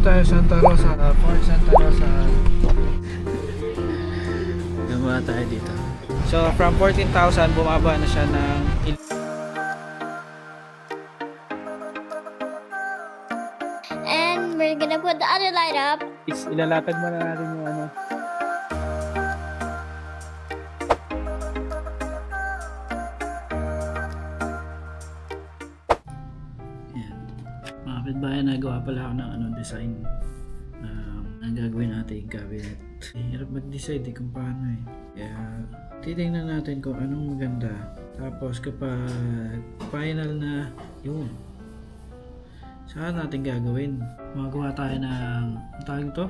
tayo Santa Rosa, Fort Santa Rosa. Gaba tayo dito. So from 14,000 bumaba na siya ng And we're gonna put the other light up. ilalatag mo na natin yung ano. Yan. Mga kapitbahay, nagawa pala ako ng design ang gagawin natin cabinet. Hirap mag-decide kung paano eh. Kaya titingnan natin kung anong maganda. Tapos kapag final na yun, saan natin gagawin? Magawa tayo ng ang tawag ito?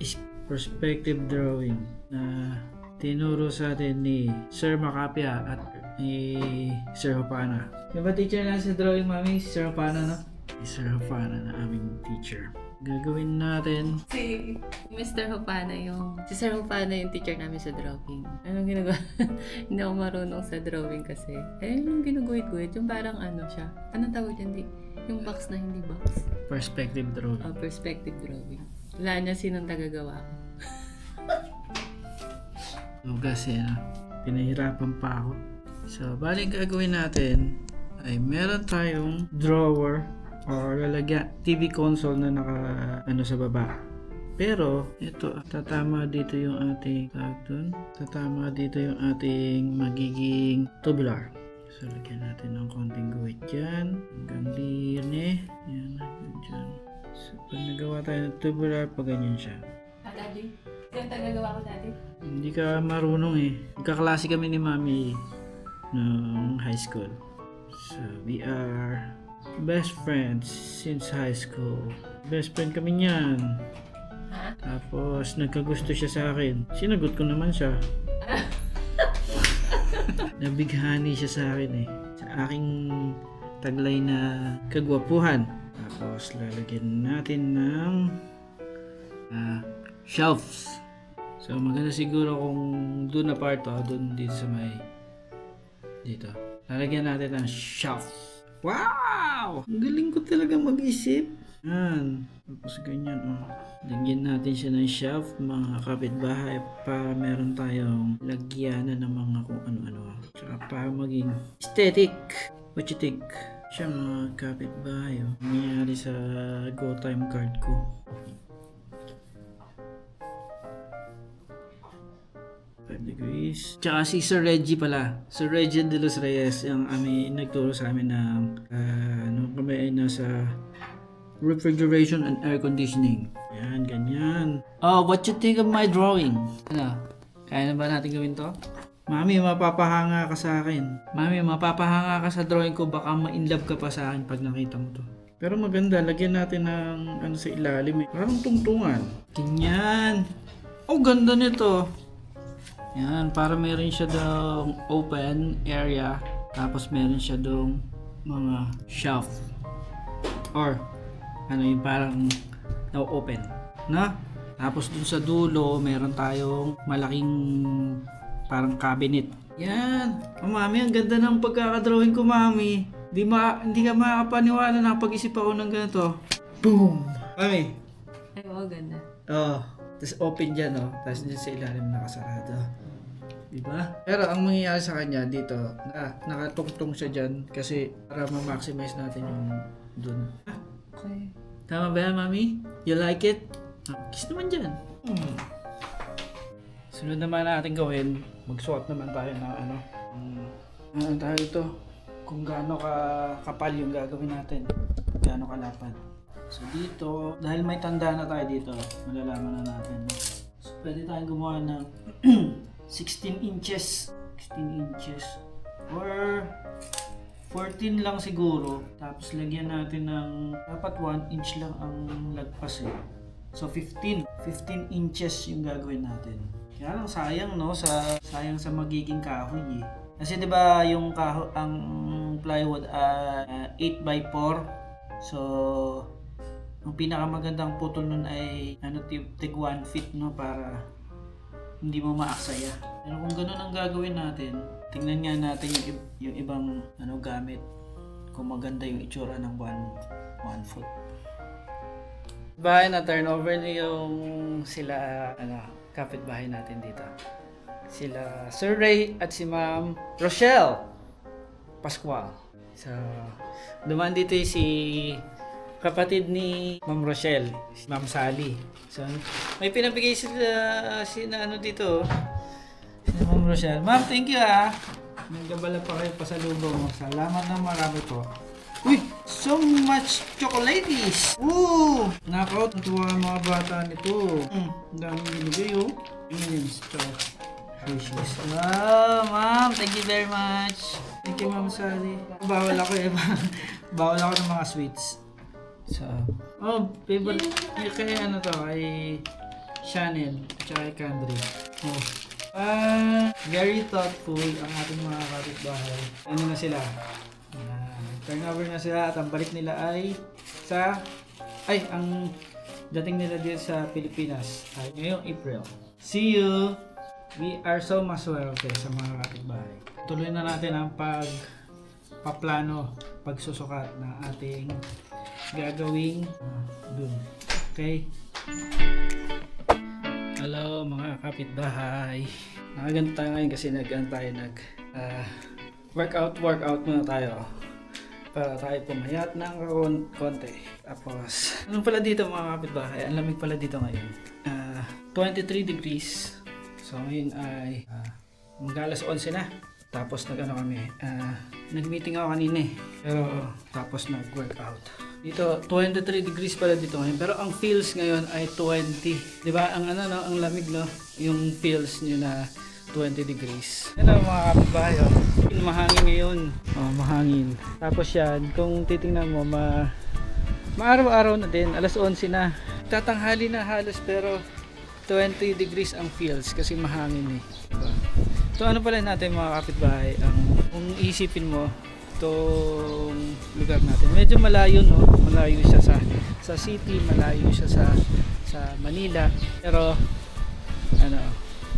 Is perspective drawing na tinuro sa atin ni Sir Macapia at ni Sir Hopana. Yung ba teacher na sa drawing, mami? Si Sir Hopana, no? Si Sir Hopana na aming teacher. Gagawin natin Si Mr. Hopana si Sir Hopana yung teacher namin sa drawing. Anong ginagawa? Hindi ako marunong sa drawing kasi. Yung ginuguhit-guhit, yung parang siya. Anong tawag dyan? Yung box na hindi box. perspective drawing. Perspective drawing. Wala niya sinong tagagawa ko. So kasi pinahirapan pa ako. So bali gagawin natin ay meron tayong drawer or lalagyan TV console na naka sa baba. Pero ito tatama dito yung ating tatama dito yung ating magiging tubular. So lagyan natin ng konting guhit dyan hanggang din yan hanggang dyan. So pag nagawa tayo ng tubular, pag ganyan siya. Daddy? Yung tagagawa ko dati? Hindi ka marunong eh. Magkaklase kami ni Mami noong high school. So, we are best friends since high school. Best friend kami niyan. Ha? Tapos, nagkagusto siya sa akin. Sinagot ko naman siya. Nabighani siya sa akin eh. Sa aking taglay na kagwapuhan. Tapos, lalagyan natin ng shelves. So maganda siguro kung doon na part doon dito sa may dito. Lalagyan natin ng shelf. Wow! Ang galing ko talaga mag-isip. Yan. Tapos ganyan Lagyan natin siya ng shelf mga kapitbahay para meron tayong lagyanan ng mga kung ano-ano. Tsaka para maging aesthetic. What you think? Siya mga kapitbahay. Nangyari sa Go Time card ko. Degrees. Tsaka si Sir Reggie pala. Sir Reggie de los Reyes yung nagturo sa amin ng kami ay nasa refrigeration and air conditioning. Yan, ganyan. Oh, what you think of my drawing? Kaya na ba natin gawin to? Mami, mapapahanga ka sa akin. Mami, mapapahanga ka sa drawing ko. Baka ma-inlove ka pa sa akin pag nakita mo to. Pero maganda, lagyan natin ng sa ilalim. Parang tungtungan. Ganyan. Oh, ganda nito. Yan, para meron siya dong open area. Tapos meron siya dong mga shelf. Or, yung parang na-open. Na? Tapos dun sa dulo, meron tayong malaking parang cabinet. Yan. Mami, ang ganda ng pagkakadrawing ko, Mami. Hindi ka makakapaniwala na pag-isip ako ng ganito. Boom! Mami. Ay, ganda. Tapos open dyan, Tapos dyan sa ilalim nakasarado. Diba? Pero ang mangyayari sa kanya dito, nakatungtong siya dyan kasi para ma-maximize natin yung dun. Okay. Tama ba yan, Mami? You like it? Kiss naman dyan. Sunod naman natin gawin, magsuot naman tayo ng ano tayo ito? Kung gaano kapal yung gagawin natin. Gaano kalapad. So dito, dahil may tanda na tayo dito, malalaman na natin. So pwede tayong gumawa ng 16 inches or 14 lang siguro. Tapos lagyan natin ng dapat 1 inch lang ang lagpas eh. So 15 inches yung gagawin natin. Kaya lang sayang sayang sa magiging kahoy eh. Kasi 'di ba yung kahoy ang plywood 8x4. So ang pinakamagandang putol nun ay tig 1 feet para hindi mo maaksaya. Pero kung ganun ang gagawin natin, tingnan nga natin yung ibang gamit. Kung maganda yung itsura ng 1 foot. Bahay na turnover na yung sila, kapitbahay natin dito. Sila Sir Ray at si Ma'am Rochelle Pascual. So, dumaan dito yung si kapatid ni Ma'am Rochelle, si Ma'am Sally. So, may pinabigay sila dito. Si Ma'am Rochelle. Ma'am, thank you Nagabala pa kayo pasalubong. Salamat na marami po. Uy! So much chocolates! Woo! Nakaw, natuwa ang mga bata nito. Ang daming binigay M&M's to. Precious. Wow, ma'am! Thank you very much. Thank you, Ma'am Sally. Bawal ako Bawal ako ng mga sweets. So, favorite. Kay kay Chanel at kay Candre. Very thoughtful ang ating mga kapitbahay. Ano na sila? Turnover na sila at ang balik nila ay ang dating nila dito sa Pilipinas ay ngayong April. See you! We are so maswerte sa mga kapitbahay. Tuloy na natin ang paplano, pagsusukat na ating gagawing dun. Okay? Hello mga kapitbahay. Nakaganto tayo ngayon kasi workout muna tayo para tayo pumayat ng konti. Tapos, ano pala dito mga kapitbahay? Ang lamig pala dito ngayon. 23 degrees. So ngayon ay mag-alas 11 na. Tapos nag-meeting ako kanina Pero tapos nag-workout. Dito 23 degrees pala dito ngayon. Pero ang feels ngayon ay 20. 'Di ba? Ang ang lamig yung feels niyo na 20 degrees. Yan mga kapitbahay mahangin ngayon. Mahangin. Tapos yan, kung titingnan mo maaraw-araw na din, alas 11 na. Tatanghali na halos pero 20 degrees ang feels kasi mahangin Diba? So ano pala natin mga kapitbahay, kung isipin mo itong lugar natin, medyo malayo malayo siya sa city, malayo siya sa Manila, pero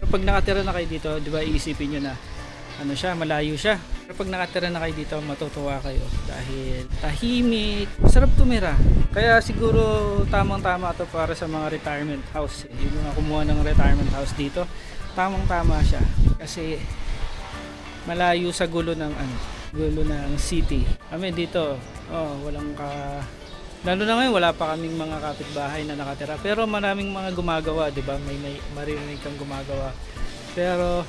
pag nakatira na kayo dito, di ba iisipin nyo na malayo siya. Pero pag nakatira na kayo dito, matutuwa kayo dahil tahimik, masarap tumira. Kaya siguro tamang-tama to para sa mga retirement house. Yung mga kumuha ng retirement house dito, tamang-tama siya kasi malayo sa gulo ng city. Kami dito, lalo na ngayon wala pa kaming mga kapitbahay na nakatira, pero maraming mga gumagawa, 'di ba? May maririnig kang gumagawa. Pero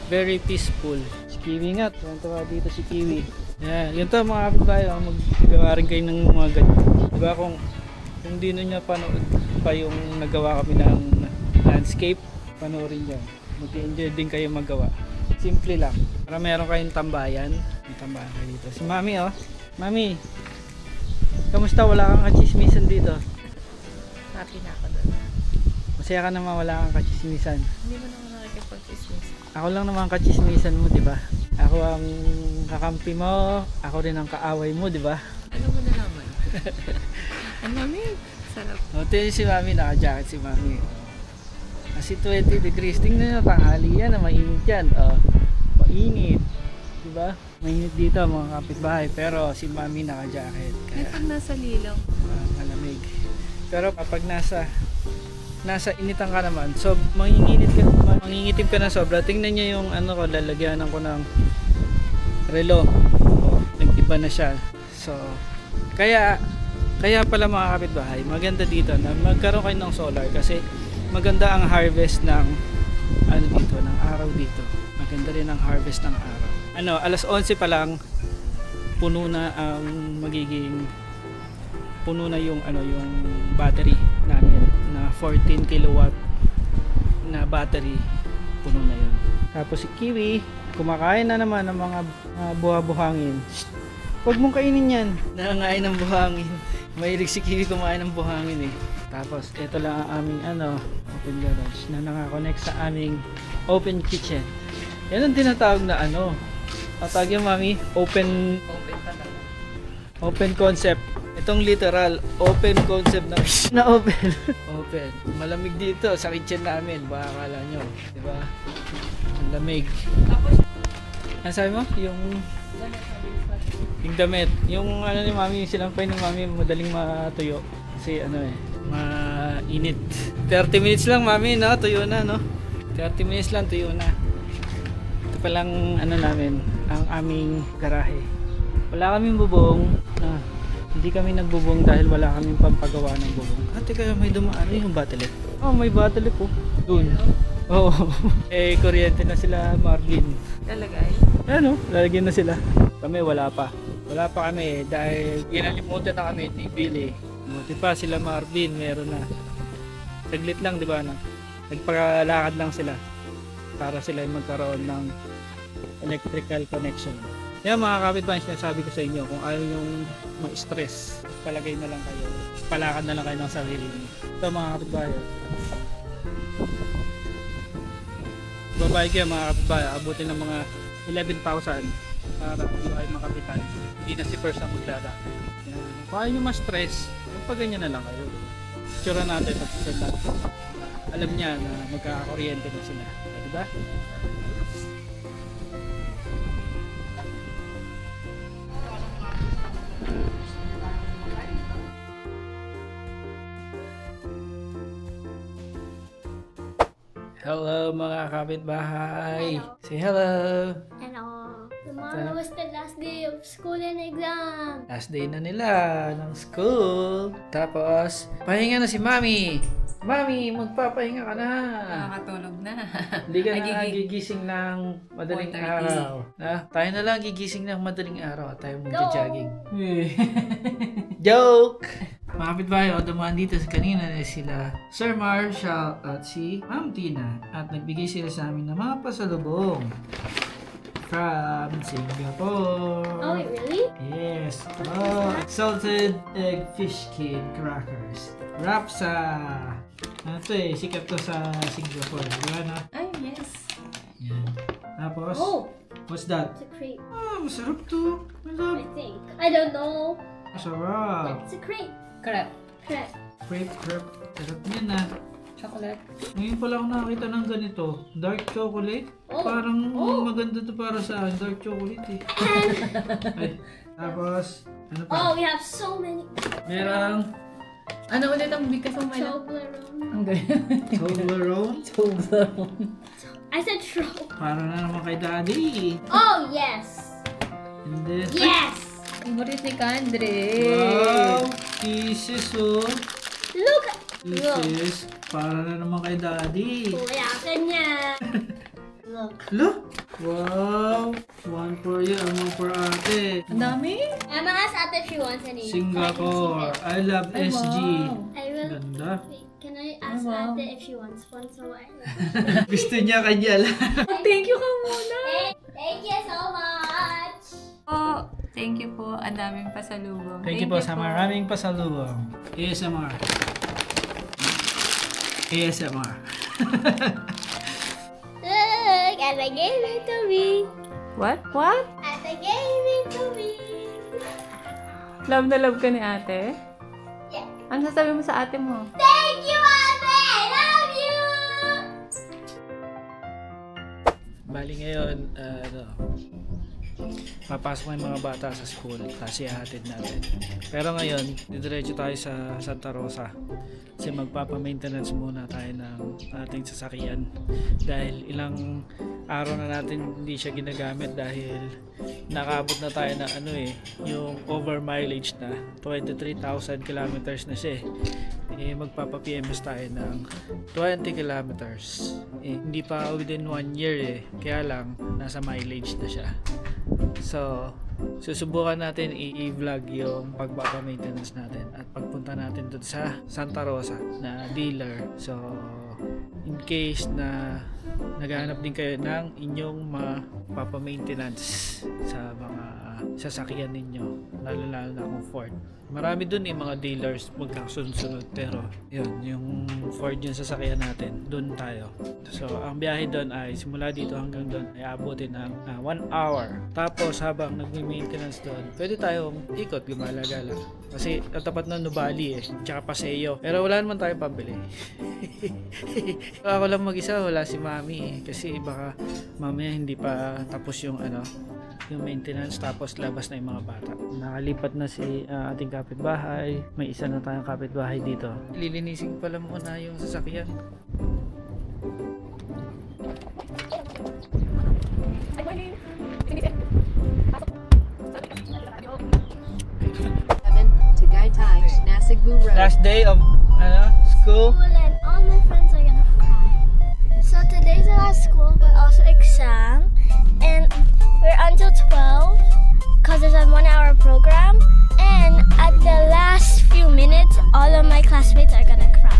very peaceful. Si Kiwi nga, tuwa dito si Kiwi. Yeah, yun to mga kapitbahay, maggawa rin kayo ng mga ganyan. 'Di ba kung di niyo panood pa yung nagawa kami ng landscape, panoorin niyo. Mag-enjoy din kayo magawa. Simple lang. Para meron kayong tambayan. May tambayan kayo dito. Si Mami Mami, kamusta? Wala kang kachismisan dito? Happy na ako doon. Masaya ka naman wala kang kachismisan. Hindi mo naman nakikipag-chismis. Ako lang naman ang kachismisan mo, di ba? Ako ang kakampi mo, ako rin ang kaaway mo, di ba? Ano mo na naman? Ang lamig. Sarap. Ito si Mami, naka-jacket si Mami. Kasi 20 degrees. Tingnan nyo, tanghali yan, mainit yan. Mainit. Di ba? Mainit dito mga kapitbahay, pero si Mami naka-jacket. Kaya pag nasa lilaw. Malamig. Pero kapag nasa initan ka naman, so mangingitim ka na sobra. Tingnan niyo yung lalagyanan ko ng relo. Nag-iba na siya. So, kaya pala mga kapitbahay, maganda dito na magkaroon kayo ng solar kasi maganda ang harvest ng ng araw dito. Maganda rin ang harvest ng araw. Alas 11 pa lang puno na yung yung battery namin na 14 kilowatt na battery, puno na yun. Tapos si Kiwi kumakain na naman ng mga buha-buhangin. Huwag mong kainin yan. Nangangain ng buhangin. Mahilig si Kiwi kumain ng buhangin Tapos ito lang ang aming open garage na nakakonect sa aming open kitchen. Yan ang tinatawag na tawag yung Mami, open talaga. Open concept. Itong literal open concept na open. Open. Malamig dito sa kitchen namin. Baka akala nyo, di ba? Ang lamig. Tapos, ano sabi mo? Yung damit. Yung ni Mami, yung sinampay ni Mami, madaling matuyo. Kasi mainit. 30 minutes lang mami, no? Tuyo na, no? 30 minutes lang, tuyo na. Ito palang ano namin, ang aming garahe. Wala kaming bubong. Hindi kami nagbubong dahil wala kaming pampagawa ng bubong. Teka, may dumaan. Ano yung battery? Oh, may battery po. Doon. Oo. Kuryente na sila, Marvin. Talaga Ano, lalagyan na sila. Kami wala pa. Wala pa kami dahil ginalimutan na kami ni Billy. Buti pa sila Marvin, meron na. Saglit lang, di ba? Nagpakalakad lang sila para sila ay magkaroon ng electrical connection. Yan mga kapitbahay, sinasabi ko sa inyo, kung ayaw yung ma-stress, palagay na lang kayo. Palakad na lang kayo ng sarili niyo. Ito mga kapitbahay. Babae kayo mga kapitbahay, abutin ng mga 11,000 para kayo ay makapitan. Hindi na si first ang maglala. Kung ayaw nyo ma-stress, magpaganyan na lang kayo. Tsura natin at natin. Alam niya na magkakakuryente na sila. Diba? Hello mga kapitbahay. Say hello. Hello. Tomorrow was the last day of school and exam. Last day na nila ng school. Tapos, pahinga na si Mami. Mami, magpapahinga ka na. Nakakatulog na. Hindi ka na Nagigi- gigising ng madaling 4:30. araw. Tayo na lang gigising ng madaling araw at tayo magja-jogging. Joke! Mga kapitbahay, dumaan dito sa kanina na sila Sir Marshall at si Ma'am Tina at nagbigay sila sa amin ng mga pasalubong from Singapore. Oh, wait, really? Yes. Oh, salted egg fish skin crackers. Rapsa. Ano to sikat to sa Singapore. Diba na? Ay, yes. Yan. Tapos, Oh, what's that? it's a crepe. Masarap to. I Masarap. think. I don't know. Masarap. It's a crepe. Crap. Crepe. Crepe. Sarap yan ah. Chocolate. Ngayon pala ako nakakita ng ganito. Dark chocolate. Oh. Parang Oh. maganda to para sa akin. Dark chocolate eh. Ay, tapos, ano pa? Oh, we have so many. Merang Ano ulit ang bigkas mo, Milo? Toblerone. Ang ganyan. Toblerone. Toblerone. I said tro. Para na naman kay Daddy. Oh, yes. And then, Yes. Favorite ni Kandre. wow! Kisses oh. Look. Kisses. Para na naman kay Daddy. Kuya ka niya. Look. Look! Wow! One for you and one for ate. Ang dami. Emma asked Ate if she wants any. Singapore. I love Ay, SG. wow. I will. Ganda. Wait, can I ask wow. Ate if she wants one? So I. Gusto niya kanya lang. Thank you ka muna. Thank you so much. Po, thank you po. Ang daming pasalubong. Thank you po sa maraming pasalubong. ASMR. ASMR. Look, Ate gave it to me. What? What? Ate gave it to me. Love na love ka ni ate? Yeah. Ano sasabi mo sa ate mo? Thank you, Ate. I love you. Bali ngayon, papasok na yung mga bata sa school, tapos ihahatid natin. Pero ngayon, didiretso tayo sa Santa Rosa kasi magpapa-maintenance muna tayo ng ating sasakyan dahil ilang araw na natin hindi siya ginagamit dahil nakaabot na tayo ng yung over mileage na 23,000 kilometers na siya magpapa-PMS tayo ng 20 kilometers hindi pa within 1 year kaya lang nasa mileage na siya. So susubukan natin i-vlog yung pagpapa-maintenance natin at pagpunta natin doon sa Santa Rosa na dealer. So in case na naghahanap din kayo ng inyong mapapa-maintenance sa mga sasakyan ninyo, lalo na kung Ford. Marami dun mga dealers magkasunod-sunod, pero yun, yung Ford yung sasakyan natin, dun tayo. So ang biyahe dun ay simula dito hanggang dun ay abutin ng 1 hour. Tapos habang nagme-maintenance dun, pwede tayong ikot, gumala-gala. Kasi tatapat na Nubali tsaka Paseo. Pero wala naman tayong pambili. Ako lang mag-isa, wala si Mami kasi baka mamaya hindi pa tapos yung yung maintenance, tapos labas na yung mga bata. Nakalipat na si ating kapitbahay. May isa na tayong kapitbahay dito. Lilinisin pala muna yung sasakyan. Tagaytay, Nasugbu Road. Last day of school. School and all my friends are gonna cry. So today's the last school, but also exam. And we're until 12 because there's a 1 hour program. And at the last few minutes, all of my classmates are gonna cry.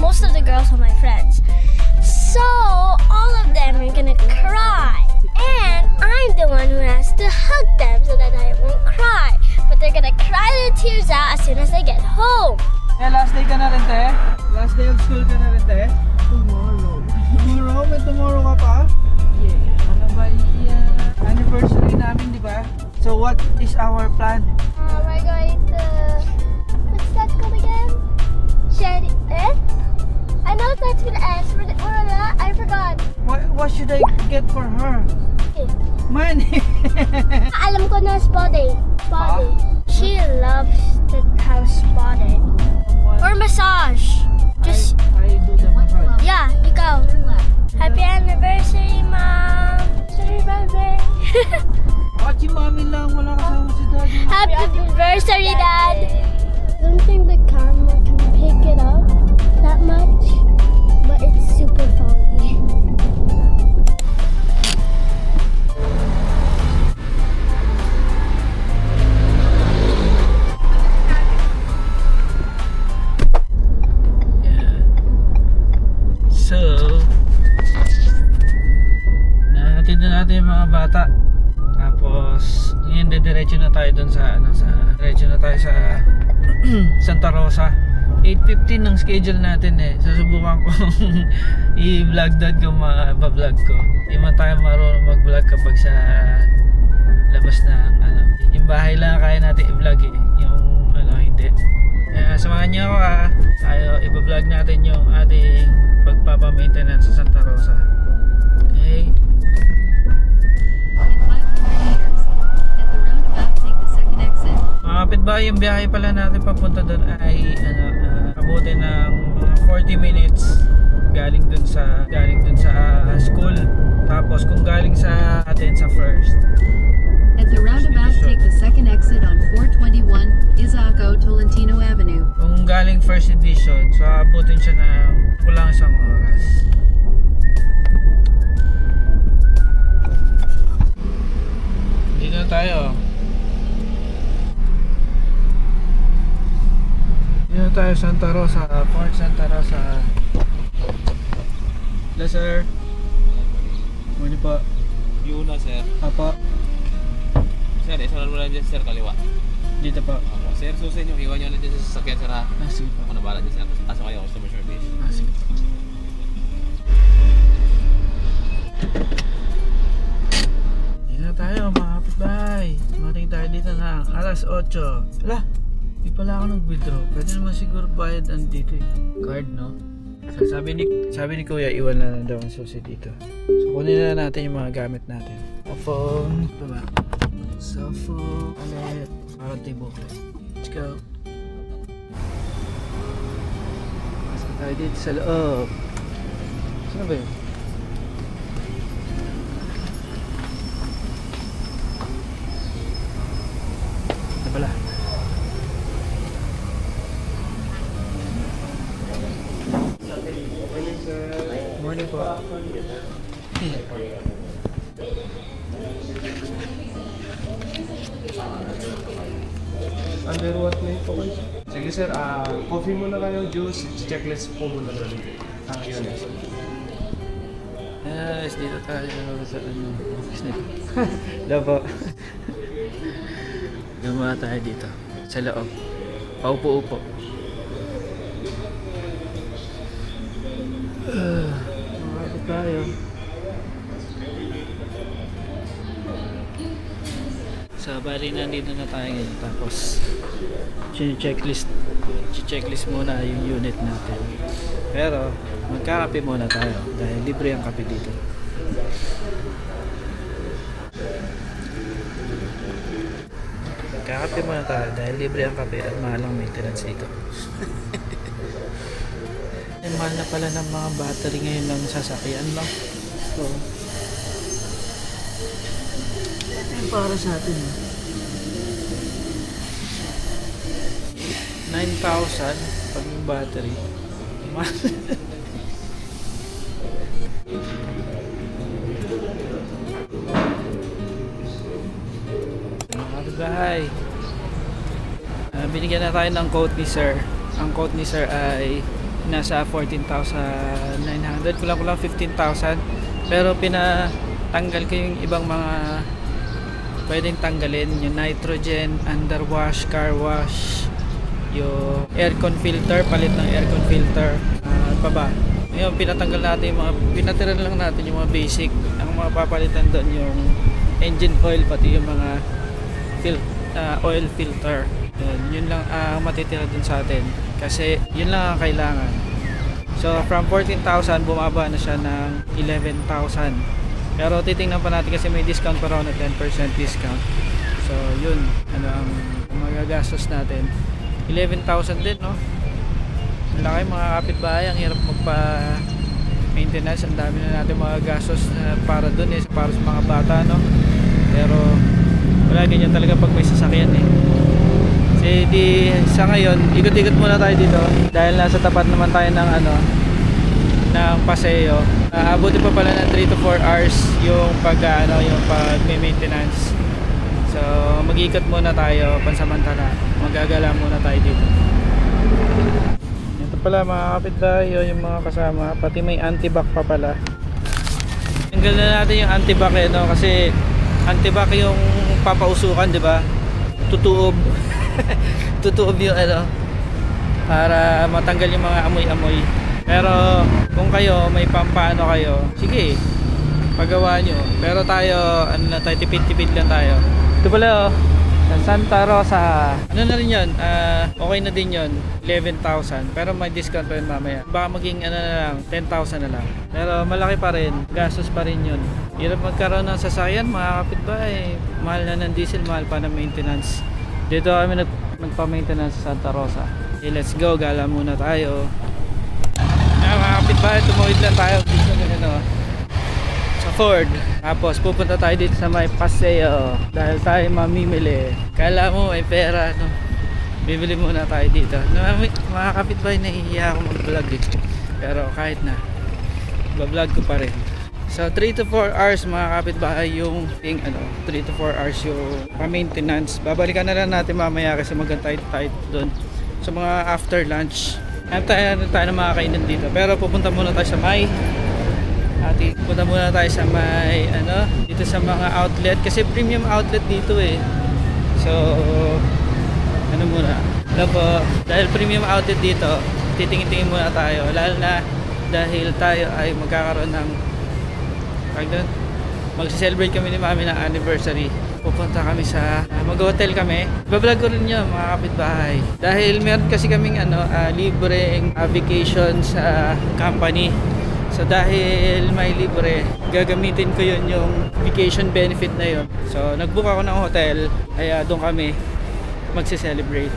Most of the girls are my friends. So all of them are gonna cry. And I'm the one who has to hug them so that I won't cry. But they're gonna cry their tears out as soon as they get home. Eh, last day ka na rin, te? Last day of school ka na rin, te? Tomorrow. Tomorrow? May tomorrow ka pa? Yeah. Ano ba yan? Anniversary namin, di ba? So, what is our plan? We're going to... What's that called again? Shed... Eh? I know it starts with S. I forgot. What should I get for her? Money! Alam ko na spa day. Spa day. She loves to have spa day. Or massage. Just... I do the massage. Yeah, ikaw. Happy anniversary, Mom! Happy birthday! At si mami lang, wala kasama si daddy. Happy anniversary, Dad! I don't think the camera can pick it up that much, but it's super foggy. So, nahatid na natin yung mga bata. Tapos, ngayon diretso na tayo dun sa diretso na tayo sa Santa Rosa. 8:15 ng schedule natin eh. Susubukan ko i-vlog dad kung ma-vlog ko. Hindi man tayo marunong mag-vlog kapag sa labas na yung bahay lang kaya natin i-vlog eh. Yung hindi. Samahan niyo ako tayo i-vlog natin yung ating pagpapa-maintenance sa Santa Rosa. Okay? At the roundabout, take the second exit. Mga kapitbahay, yung biyahe pala natin papunta doon ay abutin ng mga 40 minutes galing dun sa school. Tapos kung galing sa atin sa first. At the roundabout, take the second exit on 421 Izaco Tolentino Avenue. Kung galing first edition, so abutin siya ng kulang isang oras. Dito na tayo. Dito na tayo, Santa Rosa, Port Santa Rosa. Hello sir. Morning po. Yun na, sir. Apo, Sir, isunod mo lang dyan, sir, kaliwa. dito po. Opo. Sir, susin yung iwan nyo lang dyan sa sasakyan, sir, ha? Sige po. Ako na bahala dyan, sir. Asa kayo, customer service. Sige po. Dito na tayo mga kapitbahay. Mating tayo dito na 8:00. Ala, di pala ako nag-withdraw. Pwede naman siguro bayad dito eh. Card, no? So, sabi ni Kuya, iwan na daw ang susi dito. So kunin na natin yung mga gamit natin. Phone, diba? Cellphone, wallet, parang table. Let's go. Pasok tayo dito sa loob. Saan ba yun? Ito pala. Morning po. Under what name po kayo? Sige sir, coffee muna kayo, juice, checklist po muna namin. Yun. Yes, dito tayo sa office nito. Hello po. Gumawa tayo dito sa loob. Paupo-upo. Makakapit tayo. So, bali nandito na tayo ngayon. Tapos, checklist muna yung unit natin. Pero, magkakape muna tayo dahil libre ang kape dito. Magkakape muna tayo dahil libre ang kape at mahal ang maintenance dito. Ay, mahal na pala ng mga battery ngayon ng sasakyan, no? So, ayun para sa atin. 9,000 pag yung battery. Mahal. Bahay. Binigyan na tayo ng quote ni sir. Ang quote ni sir ay nasa 14,900, kulang-kulang 15,000, pero pinatanggal ko yung ibang mga pwedeng tanggalin, yung nitrogen, underwash, car wash, yung aircon filter, palit ng aircon filter, pa ba? Yung pinatanggal natin yung mga, pinatira lang natin yung mga basic. Ang mga papalitan doon yung engine oil, pati yung mga oil filter. Yun lang ang matitira dun sa atin kasi yun lang ang kailangan. So from 14,000 bumaba na siya ng 11,000, pero titingnan pa natin kasi may discount pa raw na 10% discount. So yun, ano ang magagastos natin, 11,000 din, no? Ang laki mga kapitbahay, ang hirap magpa maintenance, ang dami na natin mga gastos para dun para sa mga bata, no? Pero wala, ganyan talaga pag may sasakyan kasi sa ngayon ikot-ikot muna tayo dito dahil nasa tapat naman tayo ng ng paseo. Abuti pa pala ng 3 to 4 hours yung yung pag may maintenance. So mag-ikot muna tayo pansamantala, magagala muna tayo dito. Ito pala mga kapitbahay, yung mga kasama, pati may anti-back pa pala. Tanggal na natin yung anti-back kasi anti-back yung papausukan, di ba? Tutuob. Tutuob yung para matanggal yung mga amoy-amoy. Pero kung kayo may pampaano kayo, sige, pagawa nyo. Pero tayo, tipid-tipid lang tayo. Ito pala Santa Rosa. Ano na rin yun? Okay na din yun, 11,000. Pero may discount pa yun mamaya. Baka maging na lang, 10,000 na lang. Pero malaki pa rin, gastos pa rin yun. Hirap magkaroon ng sasakyan, mga kapitbahay. Mahal na ng diesel, mahal pa ng maintenance. Dito kami nagpa-maintenance sa Santa Rosa. Okay, let's go, gala muna tayo. Mga kapitbahay, tumawid lang tayo dito sa Ford. Tapos pupunta tayo dito sa may paseo dahil tayo mamimili. Kala mo may pera, no? Bibili muna tayo dito. Mga kapitbahay, nahihiya ako mag-vlog dito. Pero kahit na, ba-vlog ko pa rin. So 3 to 4 hours mga kapitbahay yung 3 to 4 hours yung pa-maintenance. Babalikan na lang natin mamaya kasi magantay tayo doon sa mga after lunch. Tayo na mga kainan dito. Pero pupunta muna tayo sa may punta muna tayo sa may dito sa mga outlet kasi premium outlet dito So muna po, dahil premium outlet dito, titingin-tingin muna tayo, lalo na dahil tayo ay magkakaroon ng magse-celebrate kami ni Mami ng anniversary. Pupunta kami sa mag-hotel kami. Bablog ko rin yun mga kapitbahay dahil meron kasi kaming libreng vacation sa company. So dahil may libre, gagamitin ko yun yung vacation benefit na yun. So nagbook ako ng hotel, kaya doon kami magse-celebrate.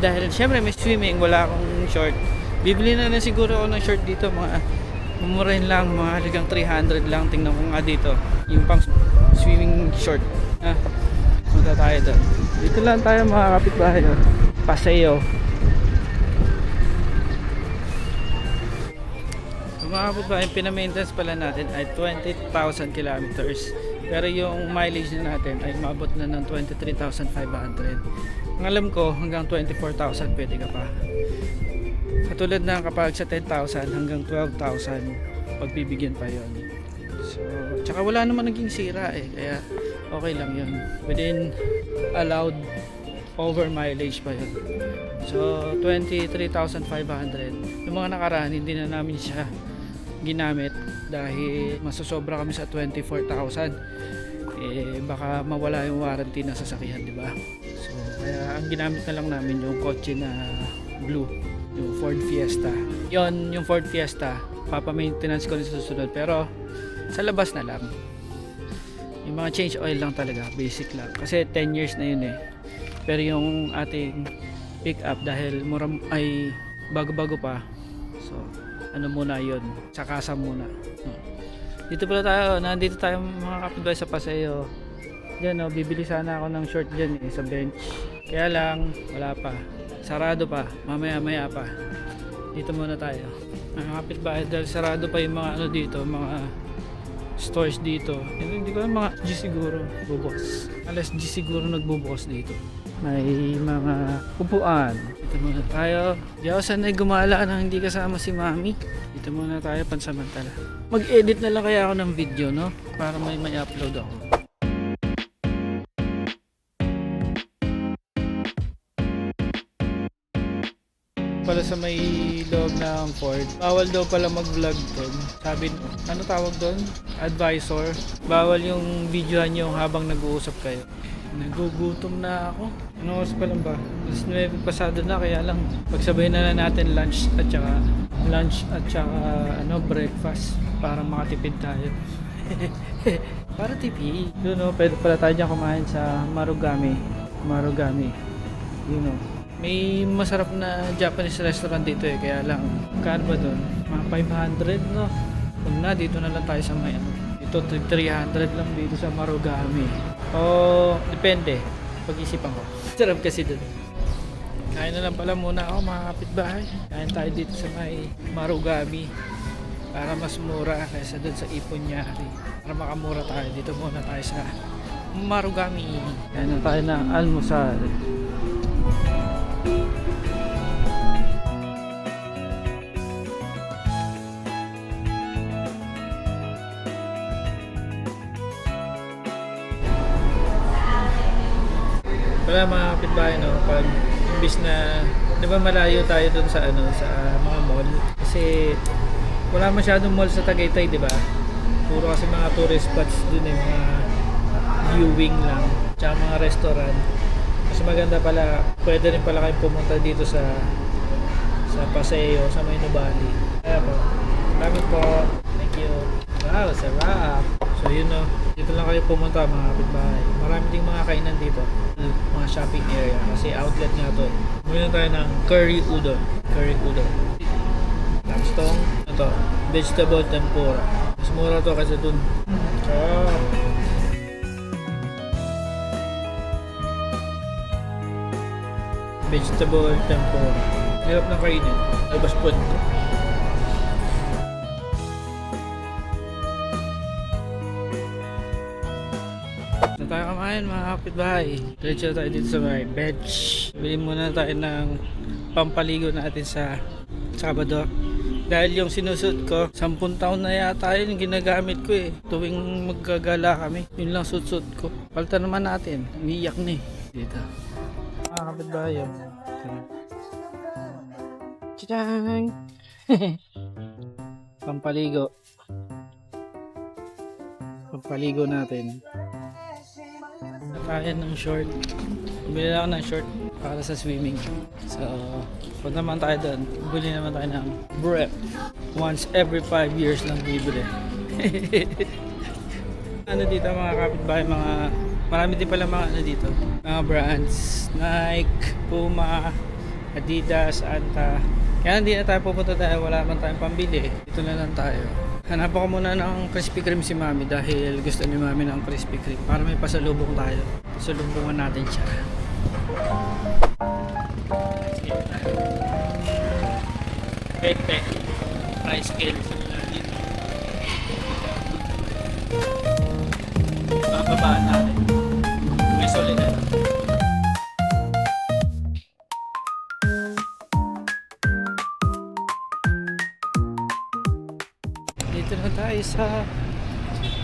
Dahil syempre may swimming, wala akong short. Bibili na siguro ako ng short dito, mga mumurahin lang, mga halagang 300 lang. Tingnan ko nga dito yung pang swimming short. Punta tayo doon. Dito lang tayo mga kapitbahay, paseo. Mga kapitbahay, pinamaintenance pala natin ay 20,000 kilometers. Pero yung mileage na natin ay umabot na ng 23,500. Ang alam ko hanggang 24,000 pwede ka pa. Katulad ng kapag sa 10,000 hanggang 12,000 pagbibigyan pa yon. So, tsaka wala naman naging sira kaya okay lang yun. Within allowed over mileage pa yun. So 23,500. Yung mga nakaraan hindi na namin siya ginamit dahil masosobra kami sa 24,000. Baka mawala yung warranty ng sasakyan, di ba? So kaya ang ginamit na lang namin yung kotse na blue, yung Ford Fiesta. Yon, yung Ford Fiesta papa-maintenance ko rin sa susunod, pero sa labas na lang. Yung mga change oil lang talaga, basic lang kasi 10 years na yun Pero yung ating pick up dahil mura ay bago-bago pa. So, ano muna yun? Sakasa muna. Dito pala tayo. Nandito tayo mga kapitbahay sa Paseo. Diyan bibili sana ako ng short dyan sa bench. Kaya lang, wala pa. Sarado pa. Mamaya-maya pa. Dito muna tayo. Mga kapitbahay dahil sarado pa yung mga ano dito, mga stores dito. Hindi ko alam, mga G siguro bubukas. Alas G siguro nagbubukas dito. May mga upuan. Dito muna tayo. Di ako sanay gumala nang hindi kasama si Mami. Dito muna tayo pansamantala. Mag-edit na lang kaya ako ng video, no? Para may upload ako. Pala sa may loob ng Ford, bawal daw pala mag-vlog doon. Sabi, ano tawag doon? Advisor. Bawal yung videohan nyo habang nag-uusap kayo. Nagugutom na ako. Ano oras pa lang ba? Mas 9 pasado na, kaya lang pagsabay na natin lunch at saka breakfast para makatipid tayo. Para tipid. Yun pwede pala tayo dyan kumain sa Marugame. You know. May masarap na Japanese restaurant dito kaya lang kano ba doon? Mga 500 no? Kung na, dito na lang tayo sa may dito 300 lang dito sa Marugame. O depende, pag-isipan ko. Sarap kasi doon. Kain na lang pala muna ako mga kapitbahay. Kain tayo dito sa may Marugame para mas mura kaysa doon sa Ipon-Nyari. Para makamura tayo, dito muna tayo sa Marugame. Kain na tayo ng almusal. Wala mga kapitbahay pag imbis na, di ba malayo tayo dun sa sa mga mall kasi wala masyadong mall sa Tagaytay, di ba? Puro kasi mga tourist spots dun mga viewing lang, tsaka mga restaurant. Mas maganda pala, pwede rin pala kayo pumunta dito sa Paseo, sa may Nubali. Kaya po, maraming po, thank you. Wow, sarap! So yun dito lang kayo pumunta mga kapitbahay. Marami ding mga kainan dito, mga shopping area kasi outlet nga to. Muna tayo ng curry udon. Tapos ito, vegetable tempura. Mas mura to kasi dun. Sarap! Vegetable tempura. Hirap na kainin. Labas po. Na tayo kamain mga kapitbahay. Diretso tayo dito sa may bench. Bili muna tayo ng pampaligo natin sa Sabado. Dahil yung sinusot ko, 10 taon na yata yun yung ginagamit ko tuwing maggagala kami. Yun lang suot ko. Palta naman natin. Umiyak na dito. Mga kapitbahay. Tchang! Pampaligo natin. Kaya ng short. Bili lang ng short para sa swimming. So, punta naman tayo doon. Bili naman tayo ng brief. Once every 5 years lang bibili. Dito mga kapitbahay, marami din pala mga dito. Mga brands. Nike, Puma, Adidas, Anta. Kaya hindi na tayo pupunta dahil wala man tayong pambili. Dito na lang tayo. Hanap ako muna ng Krispy Kreme si Mami dahil gusto ni Mami ng Krispy Kreme para may pasalubong tayo. Pasalubungan natin siya. Pepe. Price scale. Bababaan natin. May solid dito na tayo sa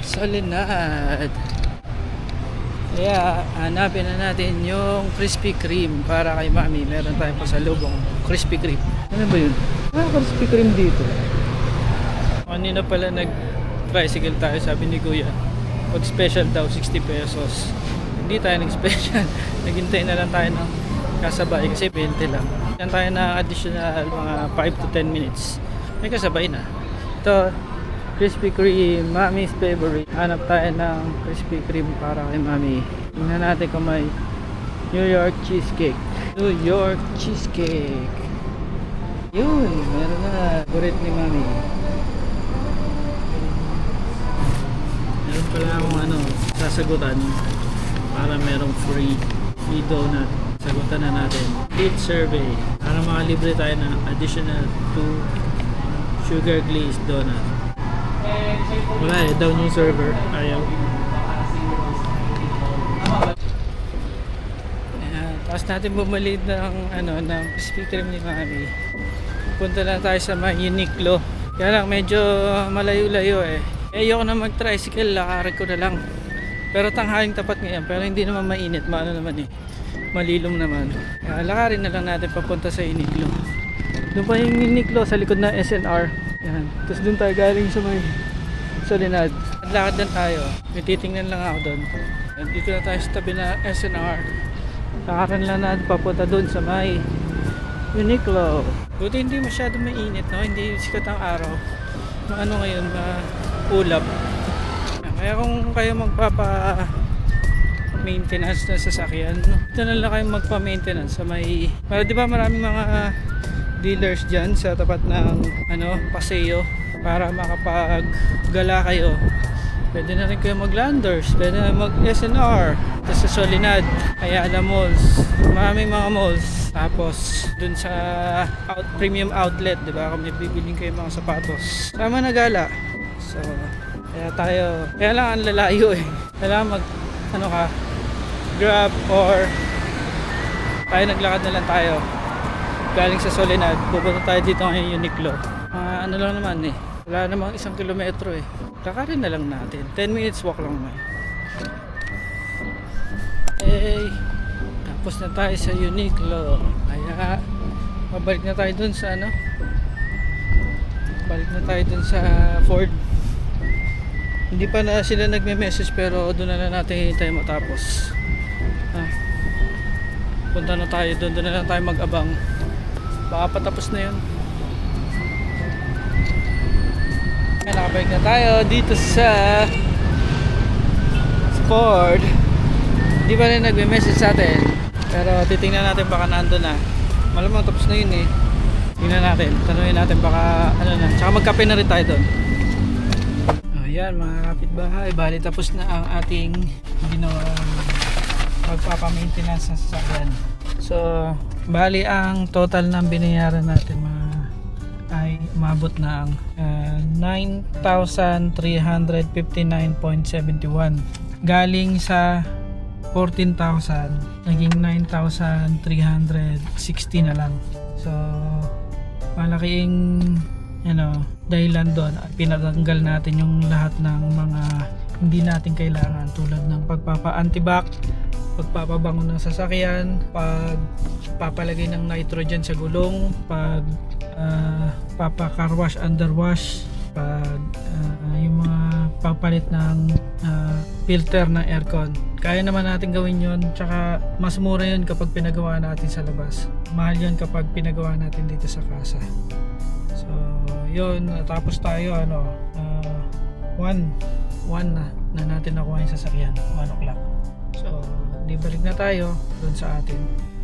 Soledad. Kaya hanapin na natin yung Krispy Kreme para kay Mami. Meron tayong pasalubong Krispy Kreme. Ano ba yun? Krispy Kreme dito. Kanina pala nag-tricycle tayo, sabi ni Kuya. Pag special daw 60 pesos. Hindi tayo nag-special. Naghintay na lang tayo ng kasabay kasi 20 lang. Yan tayo na additional mga 5 to 10 minutes. May kasabay na. Ito, Krispy Kreme, Mami's favorite. Hanap tayo ng Krispy Kreme para kay Mami. Tingnan natin kung may New York cheesecake. New York cheesecake. Yun, meron na. Favorite ni Mami. Meron pala akong sasagutan para merong free donut. Sagutan na natin. Eat survey. Para makalibre tayo ng additional 2 sugar glazed donut. Wala down yung server. Ayaw. Tapos natin bumalik ng Krispy Kreme ni Mami. Punta na tayo sa may Uniqlo. Kaya lang medyo malayo-layo eh. Ayoko na mag-tricycle, lakarin ko na lang. Pero tanghaling tapat ngayon, pero hindi naman mainit, maano naman eh. Malilom naman. Kaya lakarin na lang natin papunta sa Uniqlo. Doon pa yung Uniqlo sa likod ng SNR. Yan. Tapos doon tayo galing sa may Soledad. Naglakad na tayo. May titingnan lang ako doon. Dito na tayo sa tabi na SNR. Lakaran lang natin papunta doon sa may Uniqlo. Buti hindi masyado mainit, no? Hindi sikat ang araw. Ano ngayon, ulap. Kaya kung kayo magpapa-maintenance na sasakyan, ito na lang kayo magpa-maintenance sa may... Para di ba maraming mga dealers dyan sa tapat ng paseo para makapaggala kayo. Pwede na rin kayo mag-Landers, pwede na mag-SNR, tapos sa Soledad, Ayala Malls, maraming mga malls. Tapos dun sa premium outlet, di ba, kung may bibiling kayo mga sapatos, tama na gala. So kaya lang ang lalayo eh. Kailangan Grab or tayo naglakad na lang tayo galing sa Soledad, pupunta tayo dito ngayon Uniqlo. Ano lang naman eh, wala namang 1 kilometro eh. Lakarin na lang natin. 10 minutes walk lang naman. Tapos na tayo sa Uniqlo. Kaya mabalik na tayo dun sa balik na tayo dun sa Ford. Hindi pa na sila nagme-message pero doon na lang natin tayo matapos. Punta na tayo doon na lang tayo mag-abang. Baka patapos na yun. Nakabalik na tayo dito sa Ford. Hindi pa rin nagme-message sa atin, pero titingnan natin baka nandun na. Malamang tapos na yun eh. Tingnan natin, tanungin natin baka na. Tsaka magkape na rin tayo doon. Ayan mga kapitbahay, bali tapos na ang ating ginawa magpapa-maintenance sa sasakyan. So bali ang total ng binayaran natin ay umabot na ang 9,359.71. Galing sa 14,000 naging 9,360 na lang. So malaking dahilan doon, pinatanggal natin yung lahat ng mga hindi natin kailangan, tulad ng pagpapa-antibac, pagpapabango ng sasakyan, pagpapalagay ng nitrogen sa gulong, papa-carwash, underwash, yung mga papalit ng filter ng aircon. Kaya naman natin gawin yon, tsaka mas mura yun kapag pinagawa natin sa labas. Mahal yun kapag pinagawa natin dito sa casa. So yun, tapos tayo 1 na natin nakuha yung sasakyan, 1 o'clock. So di balik na tayo doon sa atin.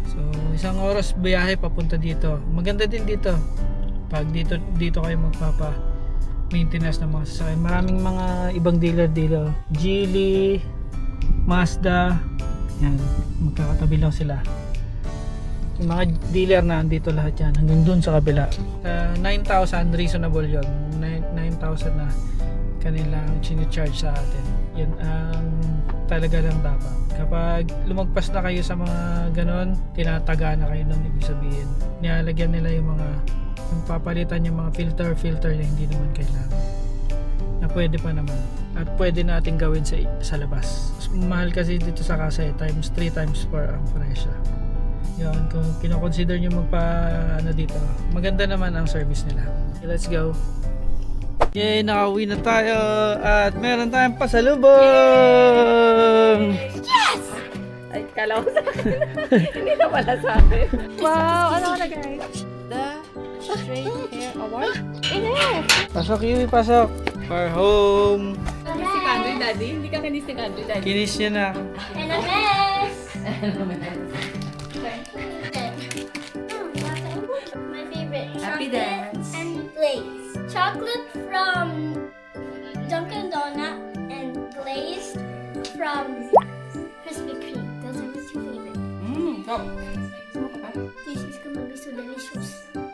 So 1 oras biyahe papunta dito. Maganda din dito pag dito kayo magpapa maintenance ng mga sasakyan. Maraming mga ibang dealer dito, Geely, Mazda, yan, magkakatabi lang sila. Yung mga dealer na andito lahat yan, hanggang dun sa kabila. 9,000 reasonable yon, 9,000 na kanilang charge sa atin. Yan ang talaga lang dapat. Kapag lumagpas na kayo sa mga ganon, tinataga na kayo nun, ibig sabihin nilalagyan nila yung mga papalitan yung mga filter na hindi naman kailangan, na pwede pa naman at pwede natin gawin sa labas. Mahal kasi dito sa casa, 3 times per ang presyo. Yun, kung kinoconsider nyo dito, maganda naman ang service nila. Okay, let's go. Yay, nakauwi na tayo at meron tayong pasalubong. Yes! Ay, kala ko sa akin. Hindi na pala sa akin. Wow, ano na guys? The Straight Hair Award? Pasok Yui, pasok. For home. Kinis si Kandoy, Daddy? Hindi ka kinis ni Kandoy, Daddy? Kinis niya na. And a mess! glazed. Chocolate from Dunkin' Donut and glazed from Krispy Kreme. Those are my two favorite. Oh. Sumo ka pa? This is gonna be so delicious.